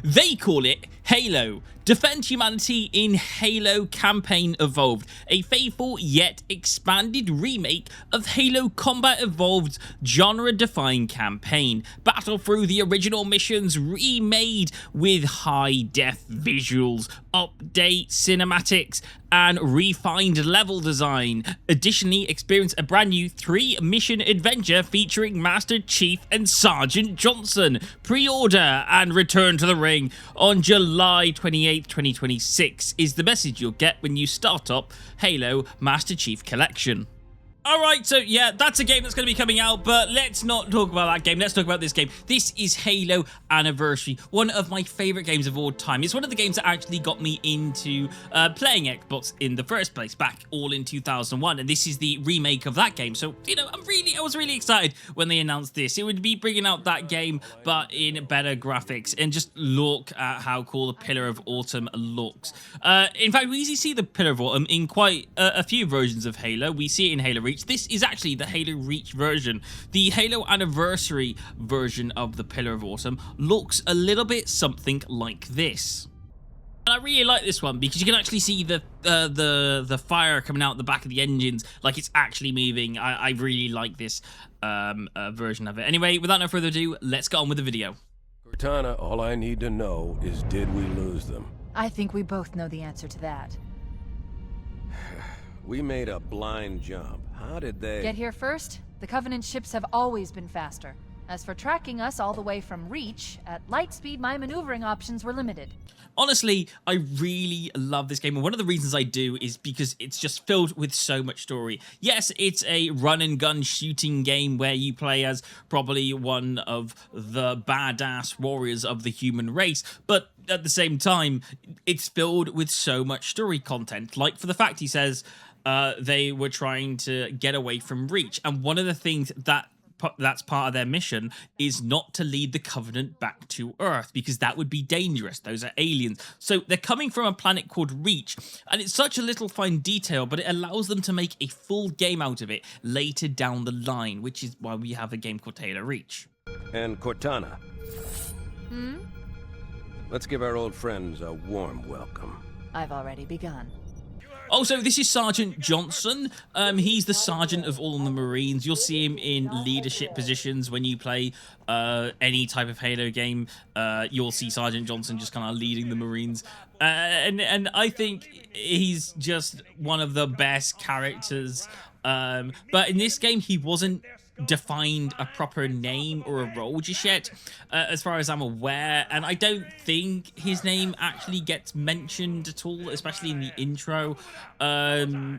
They call it Halo. Defend humanity in Halo Campaign Evolved, a faithful yet expanded remake of Halo Combat Evolved's genre-defying campaign. Battle through the original missions remade with high-def visuals, update cinematics, and refined level design. Additionally, experience a brand new 3-mission adventure featuring Master Chief and Sergeant Johnson. Pre-order and return to the ring on July 28th, 2026 is the message you'll get when you start up Halo Master Chief Collection. Alright, so yeah, that's a game that's going to be coming out, but let's not talk about that game. Let's talk about this game. This is Halo Anniversary, one of my favourite games of all time. It's one of the games that actually got me into playing Xbox in the first place, back all in 2001, and this is the remake of that game. So, you know, I was really excited when they announced this. It would be bringing out that game, but in better graphics, and just look at how cool the Pillar of Autumn looks. In fact, we usually see the Pillar of Autumn in quite a few versions of Halo. We see it in Halo Reach. This is actually the Halo Reach version. The Halo Anniversary version of the Pillar of Autumn looks a little bit something like this. And I really like this one because you can actually see the fire coming out the back of the engines, like it's actually moving. I really like this version of it. Anyway, without no further ado, let's get on with the video. Cortana, all I need to know is, did we lose them? I think we both know the answer to that. We made a blind jump. How did they... Get here first? The Covenant ships have always been faster. As for tracking us all the way from Reach, at light speed my maneuvering options were limited. Honestly, I really love this game, and one of the reasons I do is because it's just filled with so much story. Yes, it's a run-and-gun shooting game where you play as probably one of the badass warriors of the human race, but at the same time, it's filled with so much story content. Like, for the fact he says they were trying to get away from Reach, and one of the things that's part of their mission is not to lead the Covenant back to Earth, because that would be dangerous. Those are aliens. So they're coming from a planet called Reach, and it's such a little fine detail, but it allows them to make a full game out of it later down the line, which is why we have a game called Halo Reach. And Cortana. Hmm? Let's give our old friends a warm welcome. I've already begun. Also, this is Sergeant Johnson. He's the sergeant of all the Marines. You'll see him in leadership positions when you play any type of Halo game. You'll see Sergeant Johnson just kind of leading the Marines. And I think he's just one of the best characters. But in this game, he wasn't defined a proper name or a role just yet, as far as I'm aware, and I don't think his name actually gets mentioned at all, especially in the intro.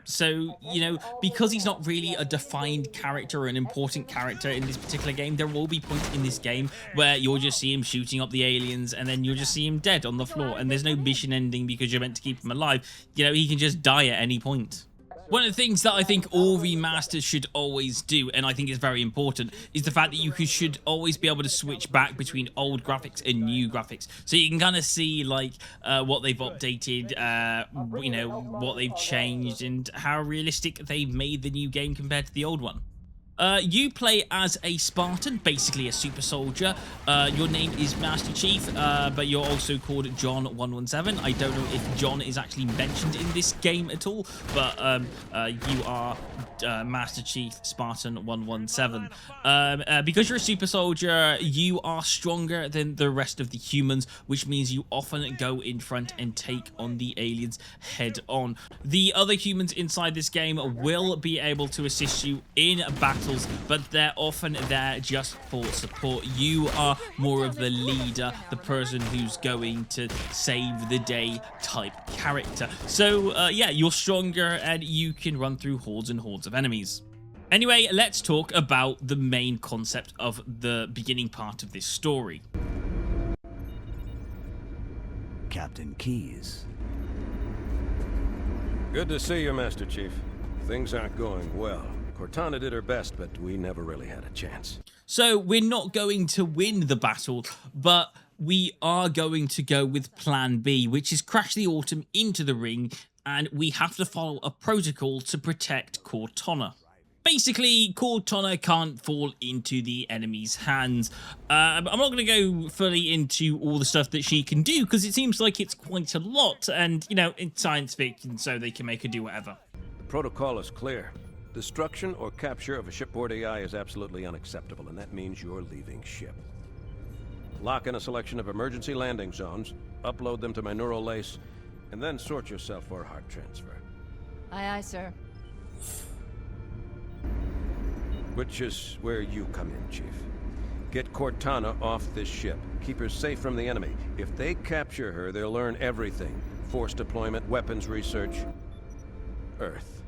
So, you know, because he's not really a defined character or an important character in this particular game, there will be points in this game where you'll just see him shooting up the aliens, and then you'll just see him dead on the floor, and there's no mission ending because you're meant to keep him alive. You know, he can just die at any point. One of the things that I think all remasters should always do, and I think is very important, is the fact that you should always be able to switch back between old graphics and new graphics. So you can kind of see, like, what they've updated, you know, what they've changed, and how realistic they've made the new game compared to the old one. You play as a Spartan, basically a super soldier. Your name is Master Chief, but you're also called John 117. I don't know if John is actually mentioned in this game at all, but you are Master Chief Spartan 117. Because you're a super soldier, you are stronger than the rest of the humans, which means you often go in front and take on the aliens head on. The other humans inside this game will be able to assist you in battle, but they're often there just for support. You are more of the leader, the person who's going to save the day type character. So yeah, you're stronger and you can run through hordes and hordes of enemies. Anyway, let's talk about the main concept of the beginning part of this story. Captain Keyes. Good to see you, Master Chief. Things aren't going well. Cortana did her best, but we never really had a chance. So we're not going to win the battle, but we are going to go with Plan B, which is crash the Autumn into the ring, and we have to follow a protocol to protect Cortana. basically, Cortana can't fall into the enemy's hands. I'm not going to go fully into all the stuff that she can do, because it seems like it's quite a lot, and, you know, it's science fiction, so they can make her do whatever. The protocol is clear. Destruction or capture of a shipboard AI is absolutely unacceptable, and that means you're leaving ship. Lock in a selection of emergency landing zones, upload them to my neural lace, and then sort yourself for a heart transfer. Aye, aye, sir. Which is where you come in, Chief. Get Cortana off this ship. Keep her safe from the enemy. If they capture her, they'll learn everything. Force deployment, weapons research, Earth.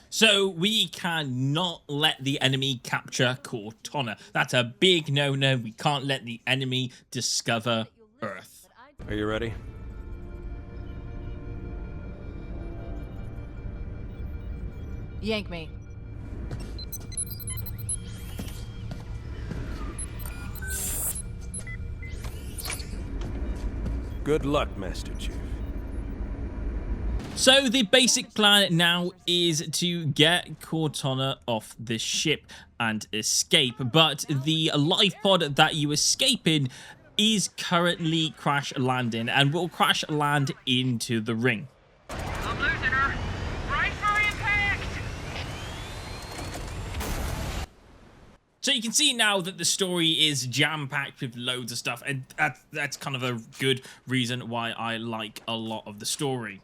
So we cannot let the enemy capture Cortana. That's a big no-no. We can't let the enemy discover Earth. Are you ready? Yank me. Good luck, Master Chief. So the basic plan now is to get Cortana off the ship and escape, but the life pod that you escape in is currently crash landing and will crash land into the ring. I'm losing her. Brace for impact! So you can see now that the story is jam-packed with loads of stuff, and that's kind of a good reason why I like a lot of the story.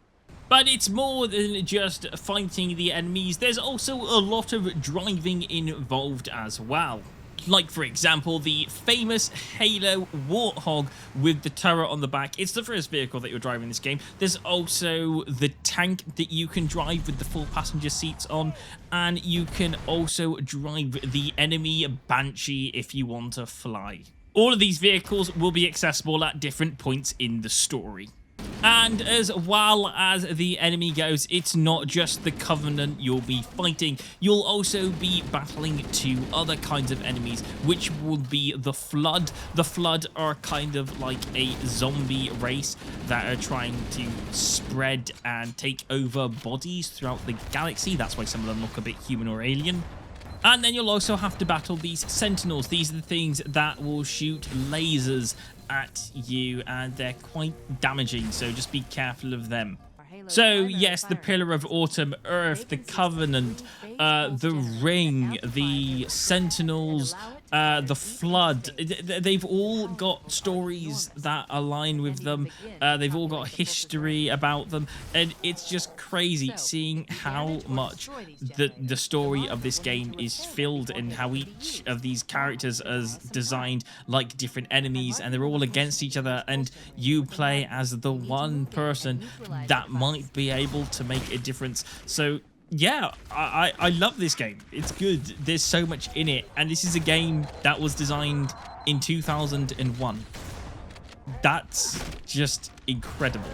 But it's more than just fighting the enemies. There's also a lot of driving involved as well. Like, for example, the famous Halo Warthog with the turret on the back. It's the first vehicle that you're driving in this game. There's also the tank that you can drive with the full passenger seats on. And you can also drive the enemy Banshee if you want to fly. All of these vehicles will be accessible at different points in the story. And as well as the enemy goes, it's not just the Covenant you'll be fighting. You'll also be battling two other kinds of enemies, which will be the Flood. The Flood are kind of like a zombie race that are trying to spread and take over bodies throughout the galaxy. That's why some of them look a bit human or alien. And then you'll also have to battle these Sentinels. These are the things that will shoot lasers at you, and they're quite damaging, so just be careful of them. So yes, the Pillar of Autumn, Earth, the Covenant, the Ring, the Sentinels, the Flood, they've all got stories that align with them. They've all got history about them, and it's just crazy seeing how much the story of this game is filled, and how each of these characters is designed like different enemies, and they're all against each other, and you play as the one person that might be able to make a difference. So yeah, I love this game. It's good. There's so much in it, and this is a game that was designed in 2001. That's just incredible.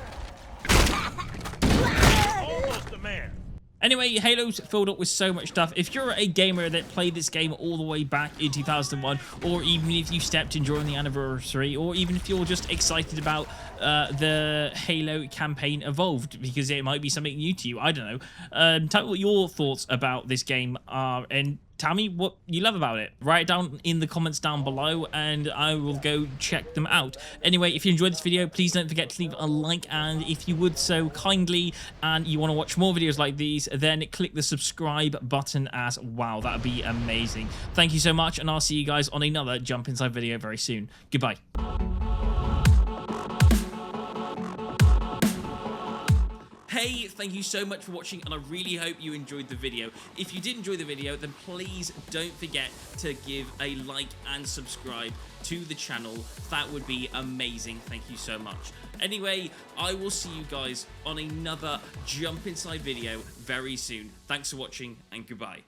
Almost a man. Anyway, Halo's filled up with so much stuff. If you're a gamer that played this game all the way back in 2001, or even if you stepped in during the anniversary, or even if you're just excited about the Halo campaign Evolved, because it might be something new to you, I don't know. Tell me what your thoughts about this game are, and tell me what you love about it. Write it down in the comments down below, and I will go check them out. Anyway, if you enjoyed this video, please don't forget to leave a like, and if you would so kindly, and you want to watch more videos like these, then click the subscribe button as well. That would be amazing. Thank you so much, and I'll see you guys on another Jump Inside video very soon. Goodbye. Hey, thank you so much for watching, and I really hope you enjoyed the video. If you did enjoy the video, then please don't forget to give a like and subscribe to the channel. That would be amazing. Thank you so much. Anyway, I will see you guys on another Jump Inside video very soon. Thanks for watching, and goodbye.